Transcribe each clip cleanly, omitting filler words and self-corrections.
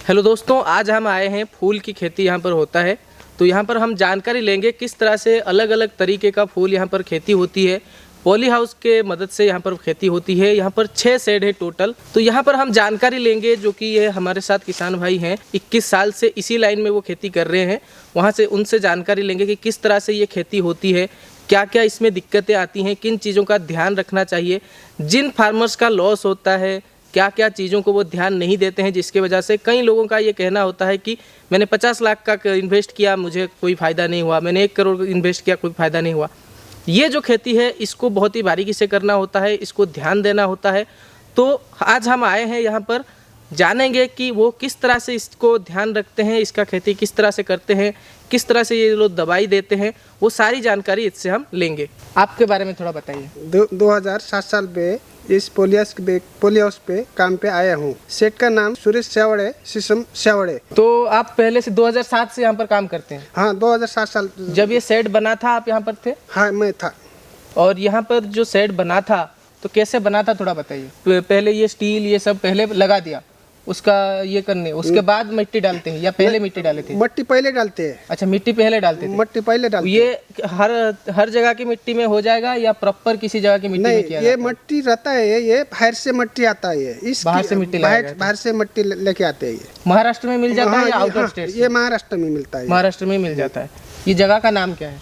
Hello दोस्तों, आज हम आए हैं फूल की खेती यहाँ पर होता है। तो यहाँ पर हम जानकारी लेंगे किस तरह से अलग अलग तरीके का फूल यहाँ पर खेती होती है। पॉली हाउस के मदद से यहाँ पर खेती होती है। यहाँ पर 6 शेड है टोटल। तो यहाँ पर हम जानकारी लेंगे, जो कि ये हमारे साथ किसान भाई हैं, 21 साल से इसी लाइन में वो खेती कर रहे हैं। वहाँ से उनसे जानकारी लेंगे कि किस तरह से ये खेती होती है, क्या क्या इसमें दिक्कतें आती हैं, किन चीज़ों का ध्यान रखना चाहिए, जिन फार्मर्स का लॉस होता है, क्या क्या चीज़ों को वो ध्यान नहीं देते हैं, जिसके वजह से कई लोगों का ये कहना होता है कि मैंने 50 लाख का इन्वेस्ट किया, मुझे कोई फ़ायदा नहीं हुआ, मैंने 1 करोड़ इन्वेस्ट किया, कोई फ़ायदा नहीं हुआ। ये जो खेती है इसको बहुत ही बारीकी से करना होता है, इसको ध्यान देना होता है। तो आज हम आए हैं यहाँ पर, जानेंगे कि वो किस तरह से इसको ध्यान रखते हैं, इसका खेती किस तरह से करते हैं, किस तरह से ये लोग दवाई देते हैं, वो सारी जानकारी इससे हम लेंगे। आपके बारे में थोड़ा बताइए। 2007 साल पे इस पोली हाउस पे काम पे आया हूँ। सेठ का नाम सुरेश सेवड़े, शीशम सेवड़े। तो आप पहले से 2007 से यहाँ पर काम करते हैं? हाँ, 2007 साल। जब ये शेड बना था आप यहाँ पर थे? हाँ, मैं था। और यहाँ पर जो शेड बना था तो कैसे बना था, थोड़ा बताइए। पहले ये स्टील ये सब पहले लगा दिया, उसका ये करने, उसके बाद मिट्टी डालते हैं या पहले मिट्टी डाले थे? मिट्टी पहले डालते हैं। अच्छा, मिट्टी पहले डालते थे। मिट्टी पहले डालते ये हर जगह की मिट्टी में हो जाएगा या प्रॉपर किसी जगह की मिट्टी में किया नहीं, ये मिट्टी रहता है, ये बाहर से मिट्टी आता है। इस बाहर से मिट्टी बाहर से मिट्टी लेके आते हैं। ये महाराष्ट्र में मिल जाता है या आउट ऑफ स्टेट? ये महाराष्ट्र में मिलता है। महाराष्ट्र में मिल जाता है। ये जगह का नाम क्या है?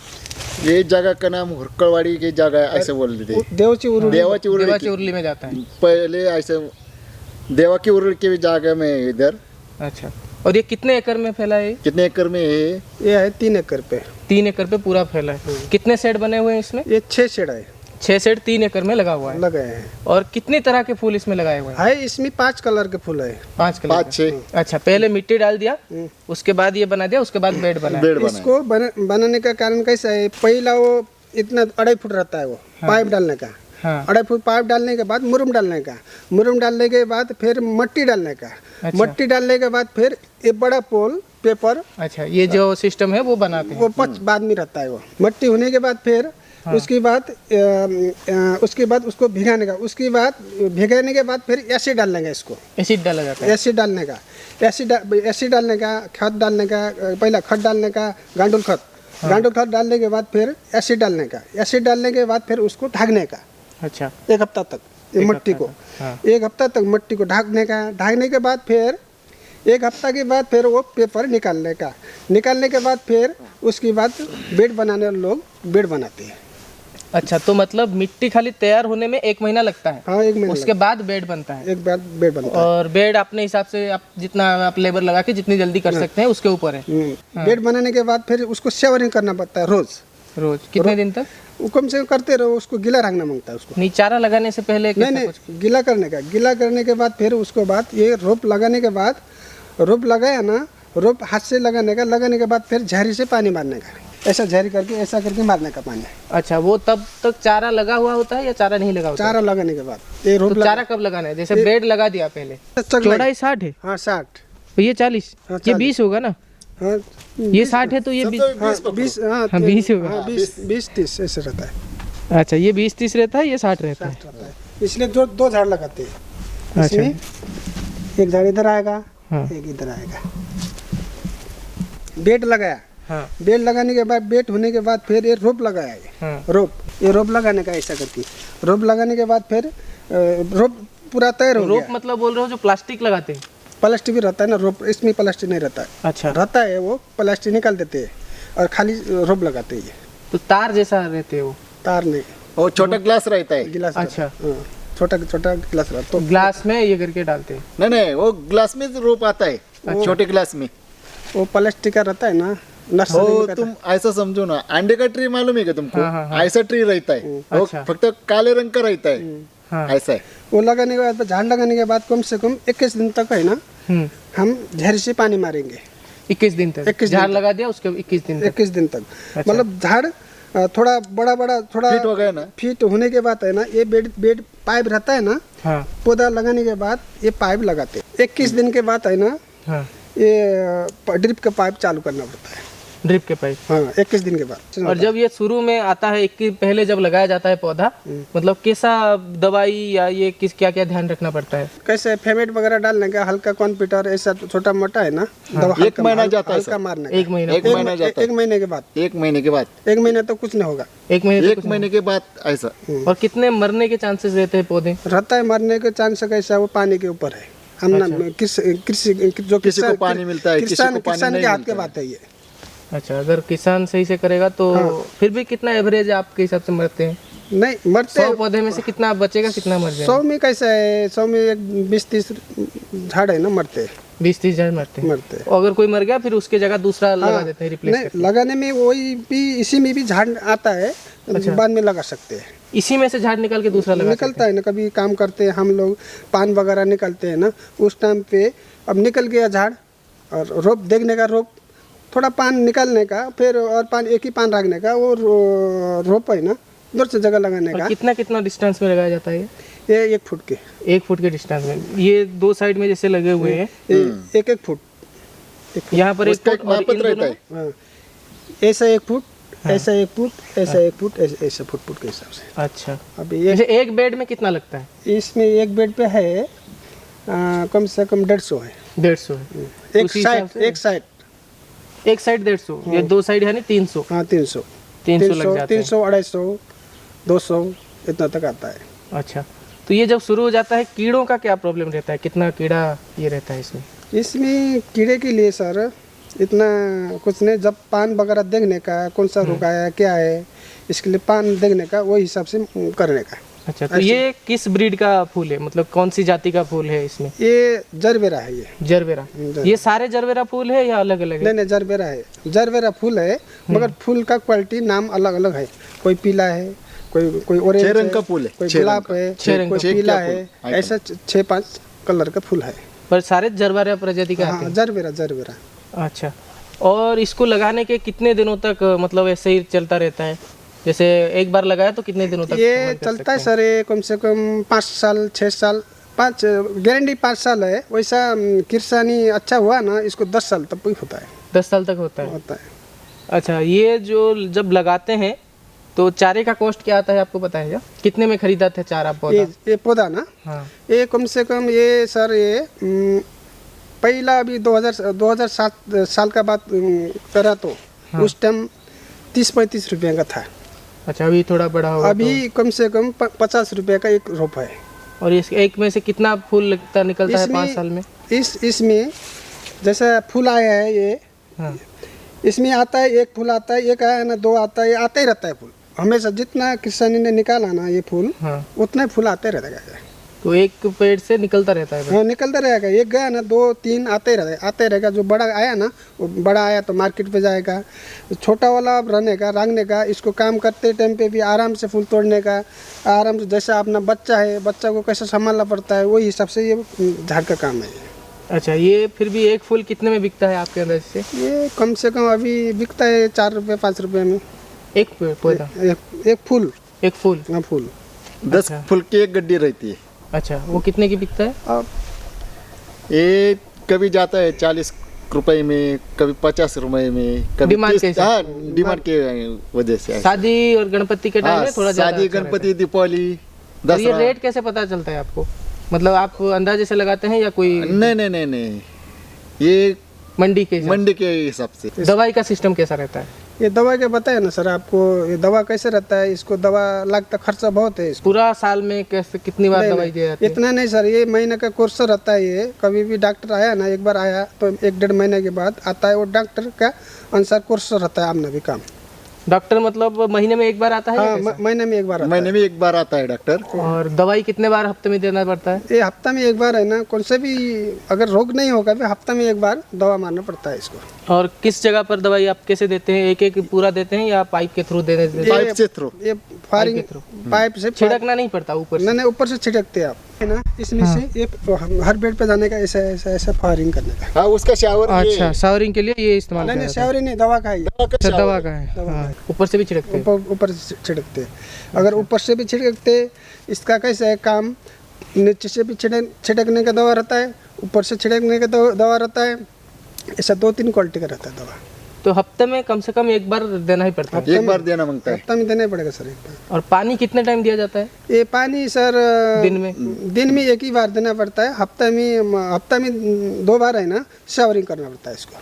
ये जगह का नाम हुरकड़वाड़ी की जगह है, ऐसे बोल रहे थे। देवाची उर्ली में जाता है। पहले ऐसे देवा की उर्ली की जगह में इधर। अच्छा, और ये कितने एकड़ में फैला है? कितने एकड़ में है? ये है 3 एकड़ पे। 3 एकड़ पे पूरा फैला है। कितने शेड बने हुए हैं इसमें? ये 6 शेड है। 6 शेड 3 एकड़ में लगा हुआ है। लगाए हैं। और कितनी तरह के फूल इसमें लगाए हुए हैं? इसमें 5 कलर के फूल है। 5 कलर? 5-6। अच्छा, पहले मिट्टी डाल दिया, उसके बाद ये बना दिया, उसके बाद बेड बनाया। इसको बनाने का कारण कैसा है, पहला वो इतना 2.5 फुट रहता है वो। हाँ। पाइप डालने का। हाँ। 2.5 फुट पाइप डालने के बाद मुरुम डालने का, मुरुम डालने के बाद फिर मट्टी डालने का। अच्छा। मट्टी डालने के बाद फिर ये बड़ा पोल पेपर। अच्छा, ये जो सिस्टम है वो बनाते हैं। वो 5 बाद में रहता है वो। मट्टी होने के बाद फिर हाँ। उसके बाद उसको भिगाने का, उसके बाद भिगाने के बाद फिर एसिड डालने का। इसको एसिड डाला जाता है। एसिड डालने का, एसिड डालने का, खाद डालने का। पहला खाद डालने का, गांडुल खाद। हाँ। गांडुल खाद डालने के बाद फिर एसिड डालने का, एसिड डालने के बाद फिर उसको ढकने का। अच्छा, 1 हफ्ता तक मट्टी को। हाँ। 1 हफ्ता तक मट्टी को ढकने का। ढकने के बाद फिर 1 हफ्ता के बाद फिर वो पेपर निकालने का। निकालने के बाद फिर उसके बाद बेड बनाने वाले लोग बेड बनाते हैं। अच्छा, तो मतलब मिट्टी खाली तैयार होने में 1 महीना लगता है? हाँ, 1 महीना। उसके बाद बेड बनता है? एक बाद बेड बनता है। और बेड अपने हिसाब से आप जितना आप लेबर लगा के जितनी जल्दी कर सकते हैं उसके ऊपर है। हाँ। बेड बनाने के बाद फिर उसको सेवरिंग करना पड़ता है रोज। कितने दिन तक? कम से कम करते रहो, उसको गीला रखना मांगता है उसको। नहीं, चारा लगाने से पहले नहीं, गीला करने का। गीला करने के बाद फिर उसको बाद ये रोप लगाने के बाद, रोप लगाया ना, रोप हाथ से लगाने का। लगाने के बाद फिर झाड़ी से पानी मारने का। ऐसा झाड़ी करके ऐसा करके मारने का पानी। अच्छा, वो तब तक चारा लगा हुआ होता है या चारा नहीं लगा होता? चारा लगाने के बाद ये रोप। तो चारा कब लगाना है? जैसे बेड लगा दिया पहले, चौड़ाई 60 है? हाँ, 60। तो ये 40? हाँ, ये 20 होगा ना? हाँ, ये 60 है तो ये 20 हाँ, 20 होगा। 20-30 ऐसे रहता है। अच्छा, ये 20-30 रहता है, ये 60 रहता है। इसलिए 2 झाड़ लगाते हैं। अच्छा, एक झाड़ इधर आएगा। हाँ। एक इधर आएगा। बेड लगाया। हाँ। बेड लगाने के बाद, बेड होने के बाद फिर ये रोप लगाया। हाँ। रोप लगाने का ऐसा करके। रोप लगाने के बाद फिर रोप पूरा तैयार हो गया। रोप मतलब बोल रहे हो जो प्लास्टिक लगाते हैं? प्लास्टिक भी रहता है ना रोप, इसमें प्लास्टिक नहीं रहता है। अच्छा, रहता रहता है, वो प्लास्टिक निकाल देते हैं और खाली रोप लगाते हैं। तो तार जैसा रहते हैं वो? तार नहीं, वो छोटा ग्लास रहता है। गिलास। अच्छा, छोटा गिलास रहता है। तो ग्लास में ये करके डालते हैं? नहीं, वो ग्लास में रोप आता है। छोटे ग्लास में वो प्लास्टिक का रहता है ना। वो तुम ऐसा समझो ना, अंडे का ट्री मालूम है क्या तुमको? ऐसा ट्री रहता है, वो फक्त काले रंग का रहता है। ऐसा है। वो लगाने के बाद, झाड़ लगाने के बाद कम से कम 21 दिन तक है ना, हम झाड़ी से पानी मारेंगे। 21 दिन तक झाड़ लगा दिया, उसके 21 दिन तक। मतलब झाड़ थोड़ा बड़ा थोड़ा फिट हो गया ना, फिट होने के बाद है ना, ये बेड पाइप रहता है ना। हाँ। पौधा लगाने के बाद ये पाइप लगाते हैं। 21 दिन के बाद है ना, हाँ। ये ड्रिप का पाइप चालू करना पड़ता है। ड्रिप के पाइप। हाँ 21 दिन के बाद। और जब ये शुरू में आता है 21 पहले जब लगाया जाता है पौधा, मतलब कैसा दवाई या ये किस क्या क्या ध्यान रखना पड़ता है? कैसे फेमेट वगैरह डालने का, हल्का कॉन्पिटर ऐसा छोटा मोटा है ना दवा, एक महीना जाता है हल्का मारने का। एक महीना एक महीना जाता है। एक महीने के बाद। एक महीने के बाद। एक महीने तो कुछ नहीं होगा। एक महीने एक महीने के बाद ऐसा। और कितने मरने के चांसेस रहते हैं पौधे? रहता है मरने के चांस कैसा, वो पानी के ऊपर है। हम ना कृषि जो किसी को पानी मिलता है, किसी को पानी किसान नहीं के हाथ मिलता के बात है ये। अच्छा, अगर किसान सही से करेगा तो फिर भी कितना एवरेज आपके हिसाब से मरते हैं? नहीं मरते 100 पौधे में से कितना बचेगा, कितना मर जाएगा? 100 में कैसा है, 100 में एक 20-30 झाड़ है ना मरते 20-30 हजार मरते हैं। मरते। और अगर कोई मर गया फिर उसके जगह दूसरा लगा देते हैं, रिप्लेस नहीं लगाने में वही भी, इसी में भी झाड़ आता है, बाद में लगा सकते हैं। इसी में से झाड़ निकाल के दूसरा लगा निकलता है ना, कभी काम करते हैं हम लोग, पान वगैरह निकलते हैं ना, उस टाइम पे अब निकल गया झाड़ और रोप देखने का, रोप थोड़ा पान निकालने का, फिर और पान एक ही पान रखने का, वो रोप है ना दूसरी जगह लगाने का। कितना कितना डिस्टेंस में लगाया जाता है ये 1 फुट के, 1 फुट के डिस्टेंस में। ये 2 साइड में जैसे लगे हुए हैं, एक फुट, यहाँ पर 1 उसका फुट एक और मापक इन रहता दोनों है। हाँ, ऐसा 1 फुट, ऐसा 1 फुट, ऐसा 1 फुट, ऐसा फुट के हिसाब से। अच्छा, अभी ये जैसे एक बेड में कितना लगता है? इसमें एक बेड पे है कम से कम 150 है। 150 है। एक उसी हिसाब साइड, से? एक साइड, एक साइड 150, ये 2 साइड यानी 300। हाँ 300 लग जाते हैं। 300, 250, 200 इतना तक आता है। अच्छा, तो ये जब शुरू हो जाता है कीड़ों का क्या प्रॉब्लम रहता है? कितना कीड़ा ये रहता है इसमें? इसमें कीड़े के लिए सर इतना कुछ नहीं, जब पान वगैरह देखने का, कौन सा रोग आया क्या है, इसके लिए पान देखने का, वही हिसाब से करने का। अच्छा, तो ये किस ब्रीड का फूल है, मतलब कौन सी जाति का फूल है इसमें? ये जरबेरा है ये। जरबेरा। ये सारे जरबेरा फूल है या अलग अलग है? नहीं जरबेरा है, जरबेरा फूल है, मगर फूल का क्वालिटी नाम अलग अलग है। कोई पीला है, कोई ऑरेंज 6 है, रंग का फूल है, कोई 6 गुलाब रंग है, 6 रंग कोई का। पीला छह है, क्या फूल? ऐसा 6-5 कलर का फूल है। पर सारे जरबेरा प्रजाति का आते हाँ हैं? Gerbera, gerbera. अच्छा, और इसको लगाने के कितने दिनों तक मतलब ऐसे ही चलता रहता है? जैसे एक बार लगाया तो कितने दिनों तक ये कर चलता है सकते हैं? सर, ये कम से कम 5 साल 6 साल, 5 गारंटी 5 साल है। वैसा किरसानी अच्छा हुआ ना, इसको 10 साल तक भी होता है। 10 साल तक होता है। होता है। अच्छा, ये जो जब लगाते हैं तो चारे का कॉस्ट क्या आता है आपको पता है क्या? कितने में खरीदा था चारा पौधा? ये पौधा ना, हाँ, ये कम से कम ये सर ये पहला अभी 2007 साल का बात करा तो उस टाइम 30-35 रुपये का था। अच्छा, अभी थोड़ा बड़ा होगा अभी कम से कम 50 रुपये का एक रोप है। तो। और इस एक में से कितना फूल लगता निकलता है 5 साल में? इसमें जैसा फूल आया है ये, हाँ, इसमें आता है, एक फूल आता है, एक आया ना, 2 आता है, आता ही रहता है फूल हमेशा। जितना किसानी ने निकाला ना ये फूल, हाँ, उतना ही फूल आते रहता है। तो एक पेड़ से निकलता रहता है? हाँ निकलता रहेगा, एक गया ना 2-3 आते रहेगा, आते रहेगा। जो बड़ा आया ना, वो बड़ा आया तो मार्केट पे जाएगा। छोटा वाला रहने का, रंगने का, इसको काम करते टाइम पे भी आराम से फूल तोड़ने का, आराम से। जैसा अपना बच्चा है, बच्चा को कैसे संभालना पड़ता है, वही हिसाब से ये झाड़ का काम है। अच्छा, ये फिर भी एक फूल कितने में बिकता है आपके अंदाज से? ये कम से कम अभी बिकता है 4 रुपये 5 रुपये में एक पौधा? एक फूल। एक फूल? हाँ फूल। 10 फूल की एक गड्डी रहती है। अच्छा, वो कितने की बिकता है? अब ये कभी जाता है 40 रुपए में, कभी 50 रुपए में, कभी डिमांड के हिसाब हाँ डिमांड के वजह से। शादी और गणपति के टाइम हाँ, में थोड़ा ज्यादा शादी, अच्छा रहता गणपति, दीपावली, है। तो ये दसरा। रेट कैसे पता चलता है आपको? मतलब आप अंदाजे से लगाते हैं या कोई नहीं, ये मंडी के हिसाब मंडी के हिसाब से। से? दवाई का सिस्टम कैसा रहता है? ये दवा के बताया ना सर आपको, ये दवा कैसे रहता है, इसको दवा लगता खर्चा बहुत है इसको। पूरा साल में कैसे कितनी बार नहीं, दवाई दी जाती है? इतना नहीं सर, ये महीने का कोर्स रहता है। ये कभी भी डॉक्टर आया ना, एक बार आया तो 1-1.5 महीने के बाद आता है, वो डॉक्टर का अनुसार कोर्स रहता है अपना भी काम। डॉक्टर मतलब महीने में एक बार आता है या हाँ कैसा? महीने में एक बार आता महीने में एक बार आता है डॉक्टर। और दवाई कितने बार हफ्ते में देना पड़ता है? है। ये हफ्ता में एक बार है ना, कौन से भी अगर रोग नहीं होगा भी हफ्ता में एक बार दवा मारना पड़ता है इसको। और किस जगह पर दवाई आप कैसे देते हैं? एक एक पूरा देते हैं या पाइप के थ्रू दे देते हैं? पाइप से थ्रू। ये फायरिंग के through। पाइप से छिड़कना नहीं पड़ता ऊपर से? नहीं ऊपर से छिड़कते हैं आप, है ना। इसमें से ये हर बेड पे जाने का ऐसा ऐसा ऐसा फायरिंग करने का। हाँ उसका शावर। अच्छा, शावरिंग के लिए ये इस्तेमाल नहीं किया नहीं जाता है? शावरी नहीं, दवा का ही। अच्छा, दवा का है। दवा हाँ, ऊपर से भी छिड़कते हैं? ऊपर से छिड़कते हैं। अगर ऊपर से भी छिड़कते, इसका कैसा है काम, नीचे से भी छिड़कने का दवा रहता है, ऊपर से छिड़कने का दवा रहता है। ऐसा 2-3 क्वालिटी का रहता है दवा। तो हफ्ते में कम से कम एक बार देना ही पड़ता है। एक बार देना मांगता है। हफ्ता में देना ही पड़ेगा सर एक बार। और पानी कितने टाइम दिया जाता है ये पानी सर दिन में? एक ही बार देना पड़ता है। हफ्ता में 2 बार है ना शावरिंग करना पड़ता है इसको।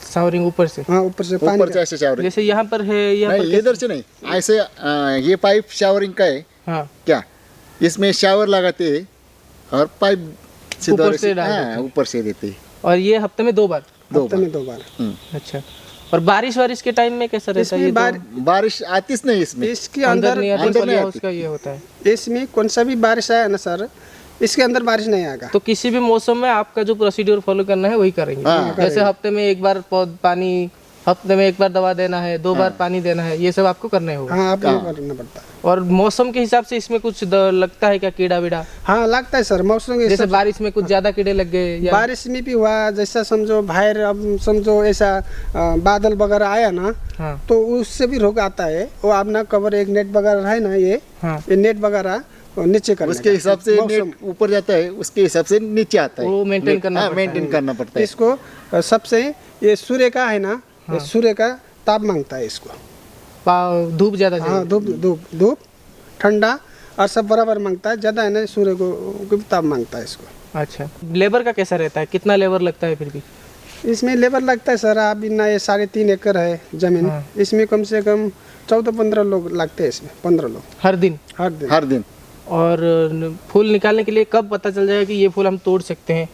शावरिंग ऊपर से? हाँ, ऊपर से पानी ऊपर से ऐसे शावरिंग, जैसे यहाँ पर है, यहाँ नहीं इधर से नहीं, ऐसे ये पाइप शावरिंग का है हाँ क्या, इसमें शावर लगाते हैं और पाइप से ऊपर द्वारा से डाल देते हाँ, ऊपर से देते हैं। और ये हफ्ते में 2 बार? हफ्ते में 2 बार। अच्छा। और बारिश वारिश के टाइम में कैसा रहता है? ये तो बारिश आती नहीं इसमें, इसके अंदर नहीं आती, अंदर पॉली नहीं हाउस का ये होता है। इसमें कौन सा भी बारिश आया ना सर, इसके अंदर बारिश नहीं आएगा। तो किसी भी मौसम में आपका जो प्रोसीड्यूर फॉलो करना है वही करेंगे। हाँ। जैसे हफ्ते में एक बार पानी, हफ्ते में एक बार दवा देना है, 2 बार पानी देना है, ये सब आपको करना ही होगा। हाँ, आपको करना पड़ता है। और मौसम के हिसाब से इसमें कुछ लगता है क्या, कीड़ा वीड़ा? हाँ, लगता है सर मौसम के जैसे बारिश में कुछ ज्यादा कीड़े लग गए या बारिश में भी हुआ, जैसा समझो बाहर अब समझो ऐसा बादल वगैरह आया ना, हाँ तो उससे भी रोग आता है। वो अपना कवर एक नेट वगैरह है ना, ये हाँ नेट वगैरह नीचे करने उसके का। हिसाब से नेट ऊपर जाता है, उसके हिसाब से नीचे आता है, वो मेंटेन करना हाँ, पड़ता है। मेंटेन करना पड़ता है। इसको सबसे ये सूर्य का है ना, ये सूर्य का ताप मांगता है इसको। धूप ज्यादा हाँ, चाहिए? धूप ठंडा और सब बराबर मांगता है। ज़्यादा है ना सूर्य को ताप मांगता है इसको। अच्छा। लेबर का कैसा रहता है, कितना लेबर लगता है फिर भी? इसमें लेबर लगता है सर, आप ना ये 3.5 एकड़ है जमीन, इसमें कम से कम 14-15 लोग लगते हैं। इसमें 15 लोग हर दिन? हर दिन। और फूल निकालने के लिए कब पता चल जाएगा कि ये फूल हम तोड़ सकते हैं?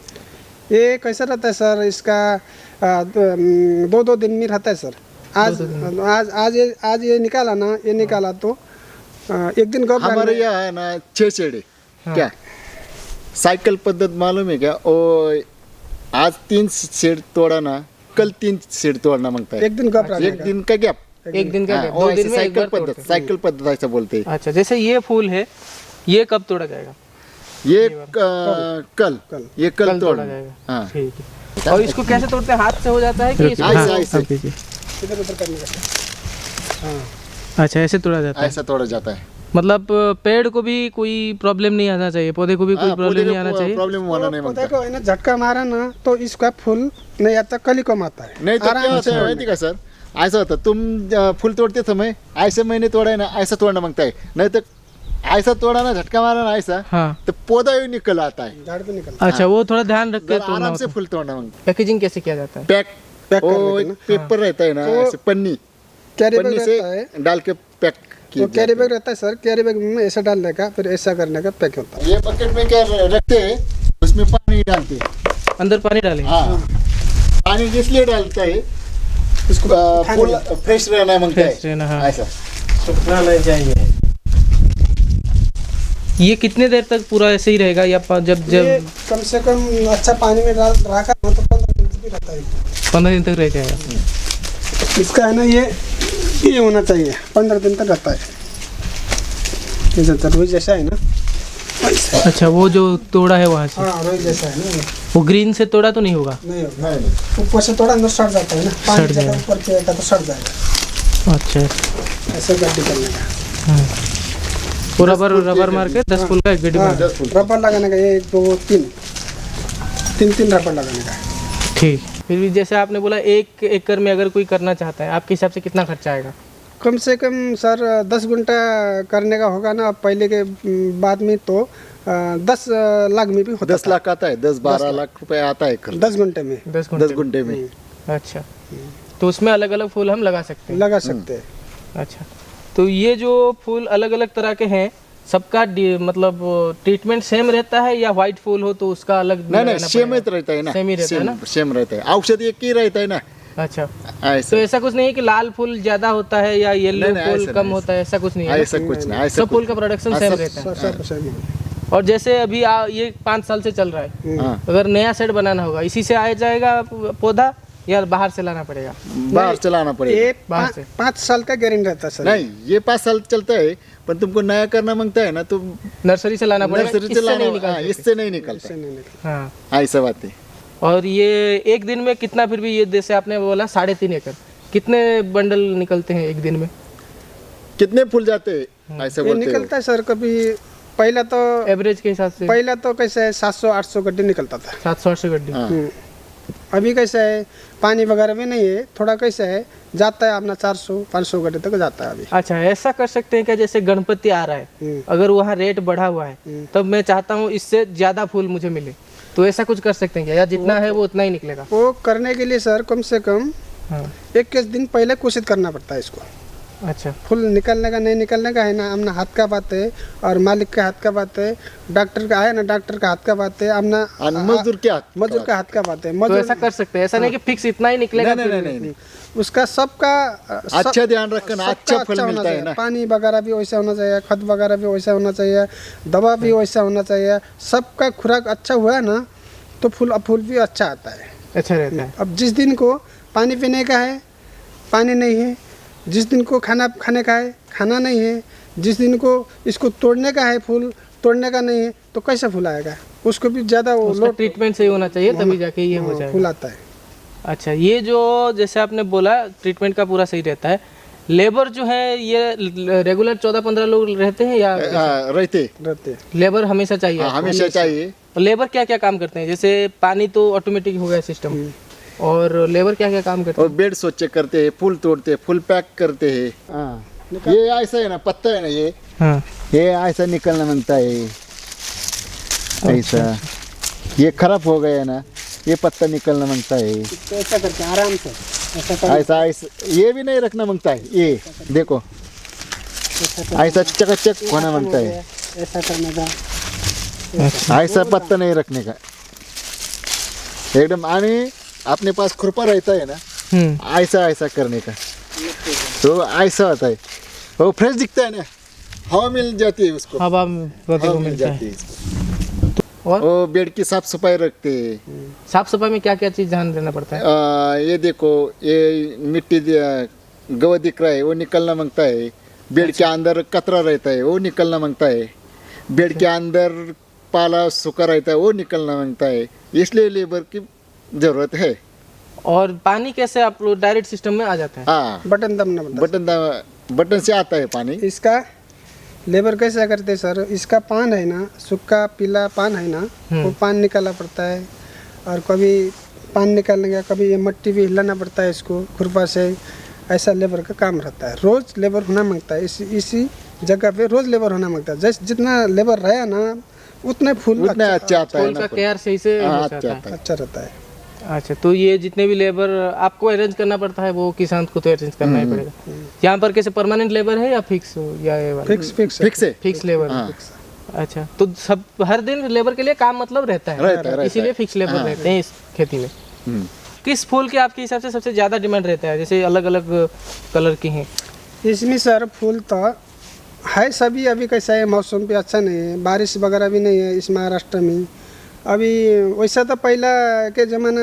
ये कैसा रहता है सर, इसका 2 दिन में रहता है सर। आज ये निकाला ना, ये निकाला तो एक दिन गप हमारे यहाँ है ना 6 शेड है क्या, साइकिल पद्धत मालूम है क्या? ओ आज 3 शेड तोड़ा ना, कल 3 शेड तोड़ना मांगता है। एक दिन गप एक दिन का गैप, एक दिन का gap, वो 2 ऐसे दिन में एक साइकिल बार पद्धत, तोड़ते हैं। साइकिल पद्धत ऐसा बोलते हैं। अच्छा, जैसे ये फूल है, ये कब तोड़ा जाएगा? ये कल ये कल कल तोड़ तोड़ा जाएगा। हाँ। ठीक है। और इसको कैसे तोड़ते हैं, हाथ से हो जाता है कि इसको ऐसे ऐसे इधर उधर करने का। हाँ, अच्छा, ऐसे तोड़ा जाता है? ऐसा तोड़ा जाता है। मतलब पेड़ को भी कोई प्रॉब्लम नहीं आना चाहिए, पौधे को भी कोई प्रॉब्लम नहीं आना चाहिए? प्रॉब्लम होना नहीं मांगता। देखो है ना, झटका मारा ना तो इसका फूल नहीं आता, कली कम आता है। नहीं तो क्या होता है माहिती का सर, ऐसा होता तुम फूल तोड़ते समय ऐसे मैंने तोड़ा है ना, ऐसा तोड़ना मांगता है, नहीं तो ऐसा तोड़ा ना, झटका मारा ना ऐसा, हाँ। तो पौधा ही निकल आता है। झाड़ पे निकलता अच्छा, वो थोड़ा ध्यान रख के जरा तोड़ना आराम से होता है। फूल तोड़ना मांगता है। पैकेजिंग कैसे किया जाता है? पैक पैक वो करने एक के ना। पेपर रहता है ना, तो ऐसे पन्नी कैरी बैग पन्नी से रहता है, डाल के पैक किया तो कैरी बैग रहता है सर, कैरी बैग में ऐसा डालने का, फिर ऐसा करने का पैक होता है। ये बकेट में क्या रखते हैं, उसमें पानी डालते हैं। अंदर पानी डालेंगे? हाँ, पानी इसलिए डालता है इसको फूल फ्रेश रहना मांगता Fresh रहना, हाँ। है ऐसा। सूखना नहीं चाहिए। ये कितने देर तक पूरा ऐसे ही रहेगा या जब ये कम से कम अच्छा पानी में डाल रखा ना तो 15 दिन भी रहता है। 15 दिन तक रह जाएगा? इसका है ना ये होना चाहिए, 15 दिन तक रहता है। जैसे तरबूज जैसा है ना, वैसा। अच्छा, वो जो तोड़ा है वहाँ से, हाँ, रोज जैसा है ना, वो ग्रीन से तोड़ा तो नहीं होगा? नहीं होगा। ऊपर से थोड़ा अंदर सड़ जाता है ना, पानी सड़ ज़्यादा जाएगा। ऊपर किया तो सड़ जाएगा। अच्छा, ऐसे गड्डी करने का। वो रबर मार के 10 फूल का एक गड्डी हाँ, बना। रबर लगाने का, 1 2 3 रबर लगाने का। ठीक। फिर भी जैसे आपने बोला 1 एकड़ में अगर कोई करना चाहता है, आपके हिसाब से कितना खर्चा आएगा? कम से कम सर 10 गुंटा करने का होगा ना, पहले के बाद में तो 10 लाख में भी होता 10 लाख आता है, 10-12 लाख रुपए आता है खर्च 10 घंटे में 10 10 घंटे में। अच्छा, तो उसमें अलग अलग फूल हम लगा सकते हैं? लगा सकते हैं। अच्छा, तो ये जो फूल अलग अलग तरह के हैं, सबका मतलब ट्रीटमेंट सेम रहता है या व्हाइट फूल हो तो उसका अलग नहीं नहीं, लगाना सेम पड़ेगा? रहता है ना, सेम ही रहता है ना? सेम रहता है, औषधि एक ही रहता है ना। अच्छा, तो ऐसा ऐसा कुछ नहीं है कि लाल फूल ज्यादा होता है या येलो नहीं, नहीं, फूल ऐसा कम नहीं, होता है, ऐसा कुछ नहीं है? ऐसा कुछ नहीं, ऐसा सब फूल का प्रोडक्शन सेम रहता है? सब सही है। और जैसे अभी ये 5 साल से चल रहा है, हाँ, अगर नया सेट बनाना होगा, इसी से आ जाएगा पौधा या बाहर से लाना पड़ेगा? बाहर चलाना पड़ेगा। ये बाहर से? 5 साल का गारंटी रहता है सर। नहीं, ये 5 साल चलता है, पर तुमको नया करना मांगता है ना, तो नर्सरी से लाना पड़ेगा, नर्सरी से इससे नहीं लाना, निकाल हाँ, सकते। इससे नहीं निकलता। इससे नहीं निकलता। हाँ। ऐसा बात है। और ये एक दिन में कितना, फिर भी ये जैसे आपने बोला 3.5 एकड़, कितने बंडल निकलते हैं एक दिन में? कितने फूल जाते हैं ऐसे ये बोलते हो? निकलता है सर, कभी पहला तो एवरेज के हिसाब से पहला तो कैसे 700-800 गड्ढे निकलता था। 700-800 गड्डी। हाँ, अभी कैसा है पानी वगैरह भी नहीं है, थोड़ा कैसा है जाता है अपना 400-500 गड्ढे तक जाता है अभी। अच्छा, ऐसा कर सकते हैं क्या, जैसे गणपति आ रहा है, अगर वहाँ रेट बढ़ा हुआ है तब मैं चाहता हूँ इससे ज़्यादा फूल मुझे मिले, तो ऐसा कुछ कर सकते हैं क्या, या जितना है वो उतना ही निकलेगा? वो करने के लिए सर कम से कम हाँ। 21 दिन पहले कोशिश करना पड़ता है इसको। अच्छा, फूल निकलने का नहीं निकलने का है ना अपना हाथ का बात है, और मालिक का हाथ का बात है, डॉक्टर का है ना डॉक्टर का हाथ का बात है, अपना मजदूर क्या मजदूर का हाथ का बात है। तो मजदूर ऐसा कर सकते हैं, ऐसा नहीं कि फिक्स इतना ही निकलेगा? नहीं, उसका सबका अच्छा ध्यान रखना, अच्छा फल होना मिलता है चाहिए। ना। पानी वगैरह भी वैसा होना चाहिए, खत वगैरह भी वैसा होना चाहिए, दवा भी वैसा होना चाहिए, सबका खुराक अच्छा हुआ है ना तो फूल भी अच्छा आता है, अच्छा रहता है। अब जिस दिन को पानी पीने का है पानी नहीं है, जिस दिन को खाना खाने का है खाना नहीं है, जिस दिन को इसको तोड़ने का है फूल तोड़ने का नहीं है, तो कैसे फूल आएगा? उसको भी ज़्यादा वो उसका ट्रीटमेंट सही होना चाहिए तभी जाके ये हो जाएगा। फूल आता है। अच्छा, ये जो जैसे आपने बोला ट्रीटमेंट का पूरा सही रहता है, लेबर जो है ये रेगुलर 14-15 लोग रहते हैं या रहते लेबर हमेशा चाहिए? हमेशा चाहिए। और लेबर क्या क्या काम करते हैं? जैसे पानी तो ऑटोमेटिक हो गया सिस्टम, और लेबर क्या क्या काम करते और बेड स्वच्छ करते हैं, फूल तोड़ते हैं, फूल पैक करते हैं। ये ऐसा है ना, पत्ता है ना ये हैं? ये ऐसा निकलना मांगता है, ऐसा ये खराब हो गया है ना, ये पत्ता निकलना मांगता है, तो ऐसा करके आराम से ऐसा ऐसा ये भी नहीं रखना मांगता है, ये देखो ऐसा चकाचक होना मांगता है, ऐसा करने का। ऐसा पत्ता नहीं रखने का एकदम। आणि अपने पास खुरपा रहता है ना, ऐसा ऐसा करने का, तो ऐसा होता है, वो फ्रेश दिखता है ना, हवा मिल जाती है उसको, हवा हवा मिल जाती है इसको। और वो बेड की साफ सफाई रखते हैं। साफ सफाई में क्या क्या चीज़ ध्यान देना पड़ता है? ये देखो ये मिट्टी गवा दिख रहा है वो निकलना मांगता है, बेड के अंदर कचरा रहता है वो निकलना मांगता है, बेड के अंदर पाला सूखा रहता है वो निकलना मांगता है, इसलिए लेबर की जरूरत है। और पानी कैसे आप डायरेक्ट सिस्टम में आ जाता है? हाँ, बटन दबना पड़ता है। बटन से आता है पानी। इसका लेबर कैसा करते सर, इसका पान है ना, सूखा पीला पान है ना, वो पान निकालना पड़ता है, और कभी पान निकालने का कभी ये मट्टी भी हिलाना पड़ता है इसको खुरपा से, ऐसा लेबर का काम रहता है। रोज लेबर होना मांगता है, इसी जगह पे रोज लेबर होना मांगता है। जैसे जितना लेबर रहे ना उतना फूल उतना अच्छा आता है फूल का केयर सही से हो हाँ, जाता है। अच्छा रहता है। अच्छा, तो ये जितने भी लेबर आपको अरेंज करना पड़ता है, वो किसान को तो अरेंज करना ही पड़ेगा। यहाँ पर कैसे परमानेंट लेबर है या फिक्स, या ये वाला फिक्स फिक्स फिक्स है। Fix labour? हाँ। अच्छा, तो सब हर दिन लेबर के लिए काम मतलब रहता रहता है, है। इसीलिए फिक्स लेबर रहते हैं इस खेती में। हम्म। किस फूल के आपके हिसाब से सबसे ज़्यादा डिमांड रहता है, जैसे अलग अलग कलर की हैं? इसमें सर फूल तो है सभी, अभी कैसा है मौसम भी अच्छा नहीं है, बारिश वगैरह भी नहीं है इस महाराष्ट्र में अभी। वैसा तो पहला के ज़माना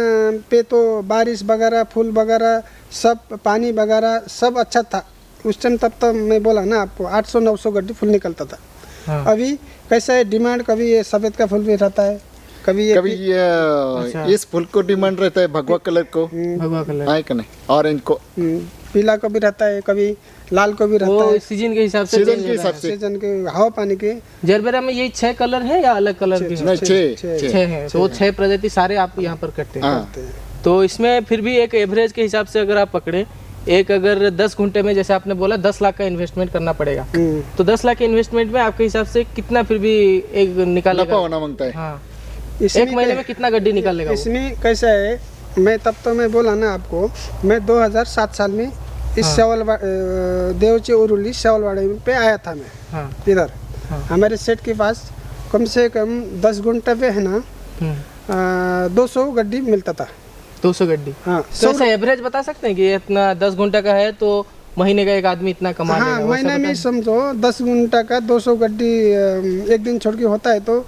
पे तो बारिश वगैरह फूल वगैरह सब पानी वगैरह सब अच्छा था उस टाइम, तब तो मैं बोला ना आपको 800-900 गड्ढे फूल निकलता था। हाँ। अभी कैसा है डिमांड, कभी ये सफ़ेद का फूल भी रहता है, कभी ये ये इस फूल को डिमांड रहता है, भगवा कलर को, भगवा कलर, है कि नहीं, ऑरेंज को, पीला को भी रहता है, कभी लाल को भी रहता वो है, सीजन के हिसाब से सीजन change के होता है। हिसाब से। सीजन के हवा पानी के। जरबेरा में यही 6 कलर है या अलग कलर भी है? नहीं, छः 6 है, तो 6 प्रजाति सारे आप यहाँ पर करते हैं। हाँ। तो इसमें फिर भी एक एवरेज के हिसाब से अगर आप पकड़े, एक अगर 10 घंटे में जैसे आपने बोला 10 लाख का इन्वेस्टमेंट करना पड़ेगा, तो 10 लाख के इन्वेस्टमेंट में आपके हिसाब से कितना फिर भी एक नफा निकालेगा? होना मांगता है। हाँ, इसमें एक महीने में कितना गड्डी निकालेगा वो? इसमें कैसा है, मैं तब तो मैं बोला ना आपको, मैं 2007 साल में इस देवची उरुली सेवलवाड़ी पे आया था मैं। हाँ। इधर हाँ। हमारे सेठ के पास कम से कम 10 घंटे पे है ना 200 गड्डी मिलता था। 200 गड्डी? हाँ, तो ऐसा एवरेज बता सकते हैं कि इतना 10 घंटे का है तो महीने का एक आदमी इतना कमा हाँ, लेगा? वैसा महीने में बता- समझो 10 घंटा का 200 गड्डी एक दिन छोड़ के होता है, तो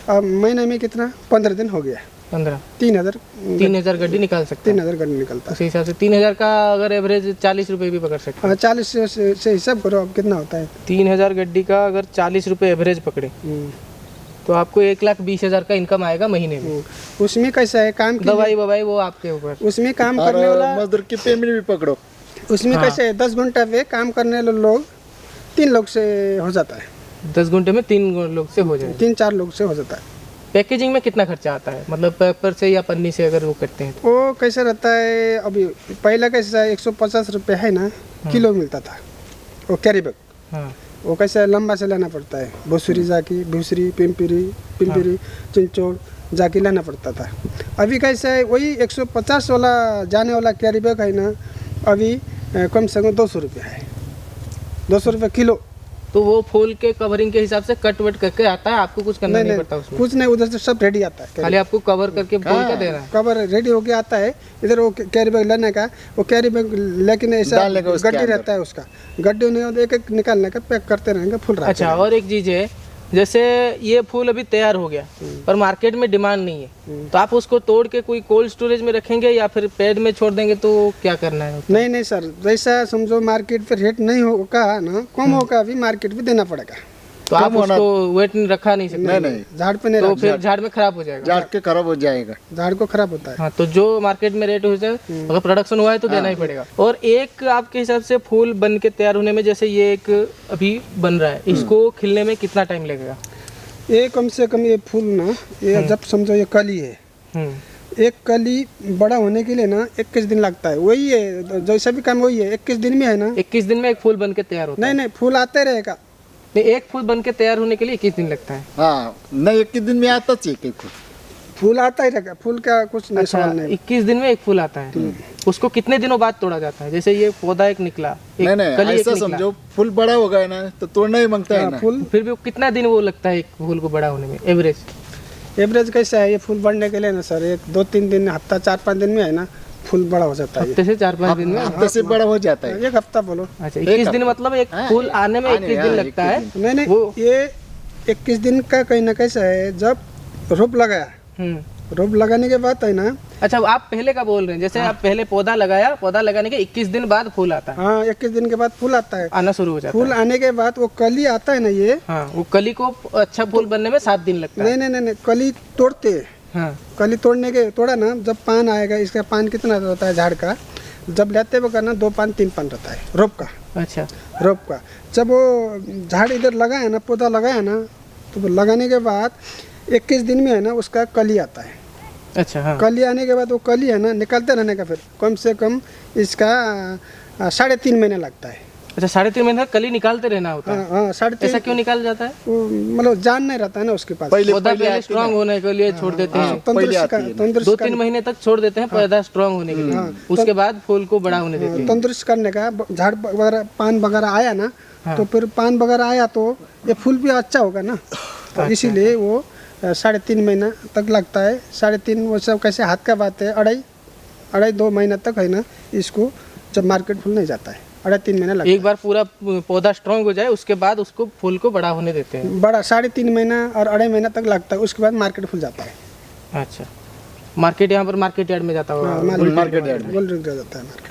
महीने में कितना 15 दिन हो गया, 15 3,000 गड्डी निकाल सकते हैं। 3,000 गड्डी निकलता उसी हिसाब से 3000 का अगर एवरेज 40 रुपए भी पकड़ सकते है। 40 से हिसाब करो अब कितना होता है। हैं। 3000 गड्डी का अगर 40 रुपए एवरेज पकड़े तो आपको 1,20,000 का इनकम आएगा महीने में। उसमें कैसा है काम की, दवाई ववाई वो आपके ऊपर। उसमें काम और करने वाला, मजदूर की पेमेंट भी पकड़ो। उसमें कैसे है 10 घंटा पे काम करने वाले लोग 3 लोग से हो जाता है, 10 घंटे में 3 लोग से हो जाए। 3-4 लोग से हो जाता है। पैकेजिंग में कितना खर्चा आता है, मतलब पेपर से या पन्नी से अगर वो करते हैं तो? वो कैसा रहता है, अभी पहला कैसा 150 रुपये है ना किलो मिलता था वो कैरी बैग। हाँ वो कैसे लंबा से लाना पड़ता है, भूसरी जाकी, भूसरी पिंपरी चिंचोड़ जाके लाना पड़ता था। अभी कैसा है वही 150 वाला जाने वाला कैरी बैग है ना, अभी कम से कम 200 रुपये है, 200 रुपये किलो। तो वो फूल के कवरिंग के हिसाब से कट वट करके आता है, आपको कुछ करना नहीं पड़ता उसमें? कुछ नहीं, उधर से सब रेडी आता है, खाली आपको कवर करके फूल का देना है। कवर रेडी होके आता है, इधर वो कैरी बैग लेने का, वो कैरी बैग लेकिन ऐसा डालने का उसके गड्डी अंदर। रहता है उसका, गड्डी नहीं होता, एक एक निकालने का, पैक करते रहेंगे फूल रखते अच्छा, और एक चीज़ है, जैसे ये फूल अभी तैयार हो गया पर मार्केट में डिमांड नहीं है, तो आप उसको तोड़ के कोई कोल्ड स्टोरेज में रखेंगे या फिर पेड़ में छोड़ देंगे, तो क्या करना है? नहीं नहीं सर, जैसा समझो मार्केट पे रेट नहीं होगा ना, कम होगा, अभी मार्केट भी देना पड़ेगा। तो आप उसको वेट नहीं रखा नहीं सकते? नहीं झाड़ पे नहीं तो रख, फिर झाड़ में खराब हो जाएगा। झाड़ के खराब हो जाएगा। झाड़ को खराब होता है। हाँ, तो जो मार्केट में रेट हो जाए, अगर प्रोडक्शन हुआ है तो देना ही पड़ेगा। और एक आपके हिसाब से फूल बन के तैयार होने में, जैसे ये एक अभी बन रहा है, इसको खिलने में कितना टाइम लगेगा? ये कम से कम ये फूल ना, ये जब समझो ये कली है, एक कली बड़ा होने के लिए ना 21 दिन लगता है। वही है, जैसा भी काम वही है, 21 दिन में है ना। 21 दिन में एक फूल बन के तैयार होता नहीं नहीं, फूल आते रहेगा। है? एक फूल बन के तैयार होने के लिए 21 दिन लगता है? हाँ, नहीं 21 दिन में आता चाहिए फूल आता ही रहेगा, फूल का कुछ नहीं, अच्छा, सवाल नहीं। 21 दिन में एक फूल आता है। उसको कितने दिनों बाद तोड़ा जाता है? जैसे ये पौधा एक निकला, एक नहीं कली एक ऐसा निकला, समझो, फूल बड़ा हो गया ना तो तोड़ना ही मांगता है ना। फूल फिर भी कितना दिन वो लगता है एक फूल को बड़ा होने में एवरेज? एवरेज कैसा है, ये फूल बढ़ने के लिए ना सर, एक 2-3 दिन, हफ्ता 4-5 दिन में है ना फूल बड़ा हो जाता है। हफ्ते से 4-5 दिन में? हफ्ते से बड़ा हो जाता है। एक हफ्ता बोलो। अच्छा, 21 दिन मतलब एक फूल आने में 21 दिन लगता है? नहीं नहीं, वो ये 21 दिन का कहीं ना कैसा है, जब रोप लगाया, रोप लगाने के बाद है ना। अच्छा, आप पहले का बोल रहे हैं, जैसे आप पहले पौधा लगाया, पौधा लगाने के 21 दिन बाद फूल आता है? हाँ, 21 दिन के बाद फूल आता है, आना शुरू हो जाता फूल है। आने के बाद वो कली आता है ना, ये हाँ, वो कली को अच्छा फूल बनने में 7 दिन लगता है? नहीं नहीं नहीं नहीं, कली तोड़ते हैं। हाँ, कली तोड़ा ना, जब पान आएगा, इसका पान कितना रहता है झाड़ का, जब लेते वो करना 2 पान 3 पान रहता है रोप का। अच्छा, रोप का जब वो झाड़ इधर लगाया ना, पौधा लगाया ना, तो वो लगाने के बाद 21 दिन में है ना उसका कली आता है। अच्छा, हाँ, कली आने के बाद वो कली है ना निकालते रहने का, फिर कम से कम इसका 3.5 महीने लगता है। अच्छा, 3.5 महीने तक कली निकालते रहना होता है? हाँ, 3.5। ऐसा क्यों निकाल जाता है? मतलब जान नहीं रहता है ना उसके पास। पौधा पहले स्ट्रांग होने के लिए छोड़ देते हैं, तंदुरुस्त 2-3 महीने तक छोड़ देते हैं पौधा स्ट्रांग होने के लिए, उसके बाद फूल को बड़ा होने देते हैं। तंदुरुस्त करने का, झाड़ वगैरह पान वगैरह आया ना, तो फिर पान वगैरह आया तो ये फूल भी अच्छा होगा ना, तो इसीलिए वो 3.5 महीना तक लगता है। 3.5 वो सब कैसे हाथ का बात है, 2.5 महीना तक है ना, इसको जब मार्केट फूल नहीं जाता है 3.5 महीना लगता है। एक बार पूरा पौधा स्ट्रांग हो जाए उसके बाद उसको फूल को बड़ा होने देते हैं? बड़ा 3.5 महीना और 2.5 महीना तक लगता है, उसके बाद मार्केट फूल जाता है। अच्छा, मार्केट यहाँ पर मार्केट यार्ड में जाता होगा? मार्केट यार्ड में गोल्ड डिग्री जाता है, मार्केट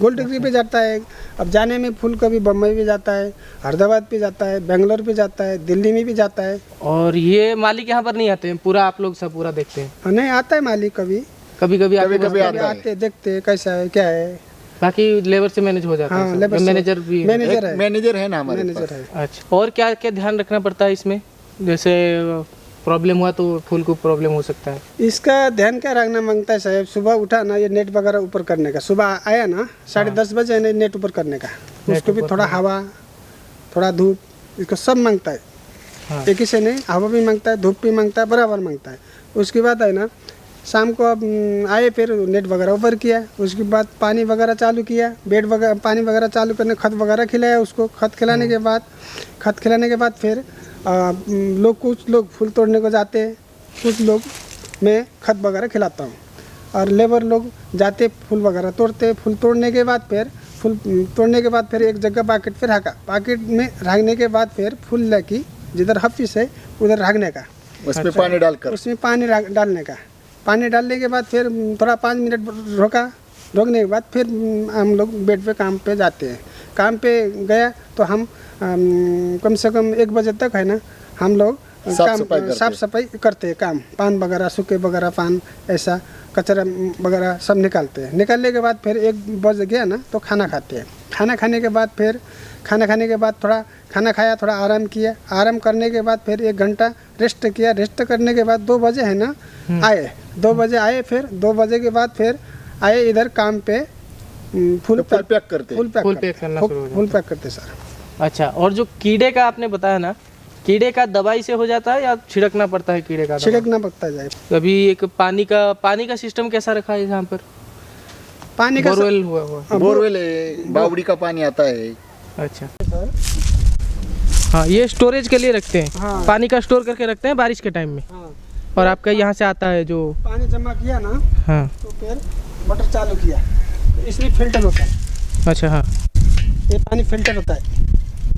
गोल्ड डिग्री पे जाता है। अब जाने में फूल कभी बम्बई भी जाता है, हैदराबाद भी जाता है, बेंगलोर भी जाता है, दिल्ली में भी जाता है। और ये मालिक यहाँ पर नहीं आते हैं, पूरा आप लोग सब पूरा देखते हैं? नहीं, आता है मालिक कभी कभी कभी आते, देखते हैं कैसा है क्या है। बाकी लेबर से मैनेज हो जाता है? लेबर से। मैनेजर भी है? मैनेजर है, मैनेजर है ना हमारे मैनेजर पास। है। अच्छा, और क्या क्या ध्यान रखना पड़ता है इसमें? जैसे प्रॉब्लम हुआ तो फूल को प्रॉब्लम हो सकता है? इसका ध्यान क्या रखना मांगता है साहब, सुबह उठा ना, ये नेट वगैरह ऊपर करने का, सुबह आया ना 10:30 बजे है ना, नेट ऊपर करने का, उसको भी थोड़ा हवा, थोड़ा धूप, इसको सब मांगता है। हाँ। एक ही से नहीं, हवा भी मांगता है, धूप भी मांगता है, बराबर मांगता है। उसके बाद है ना शाम को अब आए, फिर नेट वगैरह ऊपर किया, उसके बाद पानी वगैरह चालू किया, बेड वगैरह पानी वगैरह चालू करने, खत वगैरह खिलाया उसको। खत खिलाने के बाद फिर कुछ लोग फूल तोड़ने को जाते हैं, कुछ लोग मैं खत वगैरह खिलाता हूँ, और लेबर लोग जाते फूल वगैरह तोड़ते। फूल तोड़ने के बाद फिर एक जगह पाकेट फिर रखा, पाकेट में रखने के बाद फिर फूल लेके जिधर हफिस है उधर रखने का, उसमें पानी डालकर, उसमें पानी डालने का। पानी डालने के बाद फिर थोड़ा 5 मिनट रोकने के बाद फिर हम लोग बेड पे काम पे जाते हैं। काम पे गया तो हम कम से कम 1 बजे तक है ना, हम लोग साफ सफाई करते हैं, काम पान वगैरह, सूखे वगैरह पान, ऐसा कचरा वगैरह सब निकालते हैं। निकालने के बाद फिर 1 बज गया ना तो खाना खाते हैं। खाना खाने के बाद थोड़ा खाना खाया, थोड़ा आराम किया। आराम करने के बाद फिर 1 घंटा रेस्ट किया। रेस्ट करने के बाद 2 बजे है ना आए, 2 बजे आए, फिर 2 बजे के बाद फिर आए इधर काम पे, फुल पैक करते फुल पैक करना शुरू हो फुल पैक करते सर। अच्छा, और जो कीड़े का आपने बताया ना, कीड़े का दवाई से हो जाता है या छिड़कना पड़ता है कीड़े का दवा? छिड़कना पड़ता जाए। अभी एक पानी का सिस्टम कैसा रखा है यहाँ पर? पानी का बोरवेल हुआ बोरवेल है, बावड़ी का पानी आता है। अच्छा, हाँ, ये स्टोरेज के लिए रखते हैं। हाँ। पानी का स्टोर करके रखते हैं बारिश के टाइम में। हाँ। और आपका यहाँ से आता है जो पानी जमा किया ना, हाँ, तो फिर मोटर चालू किया, तो इसमें फिल्टर होता है। अच्छा, हाँ, ये पानी फिल्टर होता है।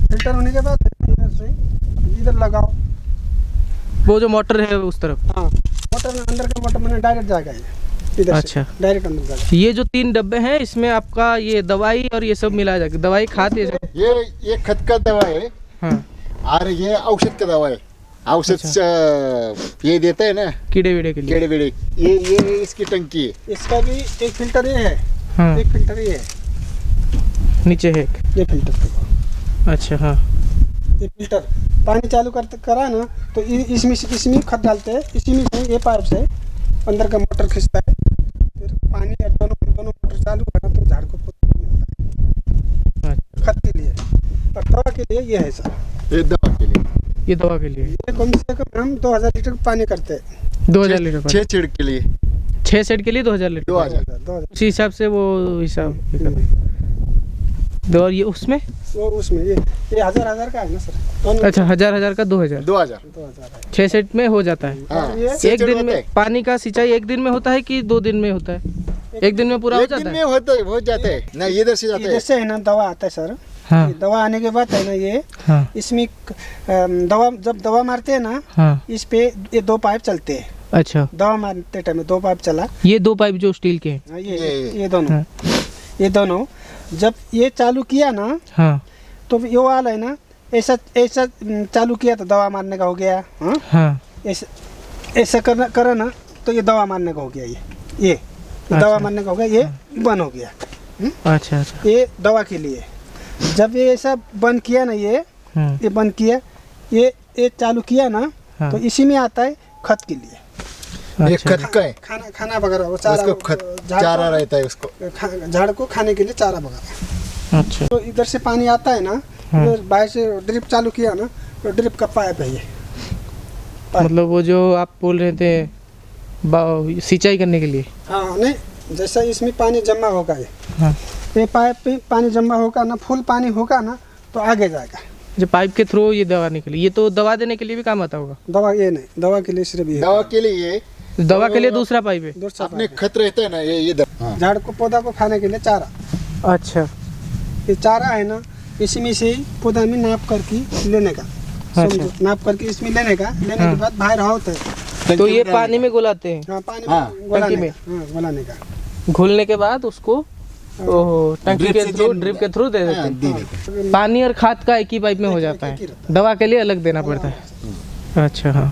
फिल्टर होने के बाद इधर से इधर लगाओ, वो जो मोटर है उस तरफ। हाँ, मोटर में अंदर का मोटर में डायरेक्ट जाएगा ये, इधर अच्छा। से डायरेक्ट अंदर जाएगा। ये जो 3 डब्बे हैं इसमें आपका ये दवाई और ये सब मिला जाएगा, दवाई खाद ये सब। ये खत का दवा है, हाँ, और ये औषध का दवा है। औषध ये देता है ना कीड़े वीड़े के लिए। कीड़े वीड़े, ये इसकी टंकी है। इसका भी एक फिल्टर ये है, हाँ, एक फिल्टर ये है, नीचे है एक। ये फिल्टर देखो, अच्छा, हाँ, ये फिल्टर पानी चालू करते करा ना, तो इसमें खत डालते हैं, इसी में से ये पाइप से अंदर का मोटर खींचता है, फिर पानी और दोनों मोटर चालू करना तो झाड़ को मिलता है खत के लिए। और दवा के लिए ये है सर, ये दवा के लिए, ये दवा के लिए ये कम से कम हम 2000 लीटर पानी करते हैं। 2000 लीटर पानी। 6 छिड़क के लिए 6 सेट के लिए 2000 लीटर। 2000। उसी हिसाब से वो हिसाब ये कर रहे हैं। और ये उसमें वो उसमें ये 1000 का है ना सर, दोनों अच्छा, 1000 का 2000 2000। 2000 है। 6 सेट में हो जाता है। हाँ, और ये से एक दिन होता में है। पानी का सिंचाई एक दिन में होता है कि 2 दिन में होता है? एक दिन में पूरा हो एक दिन जाता में है। होता है, हो जाता है ना, इधर से जाता इधर है। से है ना दवा आता है सर। हाँ, ये दवा आने के बाद है ना ये हाँ, इसमें दवा जब दवा मारते हैं ना, हाँ, इस पे ये 2 पाइप चलते हैं। अच्छा, दवा मारते टाइम में 2 पाइप चला, ये 2 पाइप जो स्टील के हैं। हाँ, ये- ये दोनों, हाँ, ये दोनों जब ये चालू किया ना, हाँ, तो ये वाला है ना ऐसा ऐसा चालू किया तो दवा मारने का हो गया। हाँ, हाँ, ऐसा करा ना तो ये दवा मारने का हो गया। ये दवा मारने का हो गया, ये बंद हो गया। अच्छा, अच्छा, ये दवा के लिए। जब ये ऐसा बंद किया ना, ये बंद किया, ये चालू किया ना, हाँ। तो इसी में आता है खत के लिए, ये अच्छा, खत का है, खाना वगैरह, वो चारा, उसको खत चारा रहता है उसको। झाड़ को खाने के लिए चारा वगैरह। अच्छा, तो इधर से पानी आता है ना, हाँ। इधर बाहर से ड्रिप चालू किया ना, तो ड्रिप का पाइप है ये। मतलब वो जो आप बोल रहे थे सिंचाई करने के लिए। हाँ, नहीं, जैसा इसमें पानी जमा होगा, हाँ, ये पाइप पे पानी जमा होगा ना, फुल पानी होगा ना, तो आगे जाएगा। जो पाइप के थ्रू ये दवा निकली, ये तो दवा देने के लिए भी काम आता होगा। दवा ये नहीं, दवा के लिए सिर्फ ये दवा के लिए दवा के लिए दूसरा पाइप है। दूसरा अपने पाइप खत रहता है ना, ये इधर। हाँ। है। झाड़ को पौधा को खाने के लिए चारा, अच्छा, ये चारा है ना, इसमें से ही पौधा में नाप करके लेने का, समझो, नाप करके इसमें लेने के बाद बाहर होता है। तो ये पानी में घुलाते हैं। हाँ, पानी हाँ, में घुलाने में। का, हाँ, घुलाने का। घुलने के बाद उसको ओहो टंकी के थ्रू, ड्रिप के थ्रू दे देते हाँ, हैं। दे देते। पानी और खाद का एक ही पाइप में हो जाता है, दवा के लिए अलग देना पड़ता है। अच्छा, हाँ,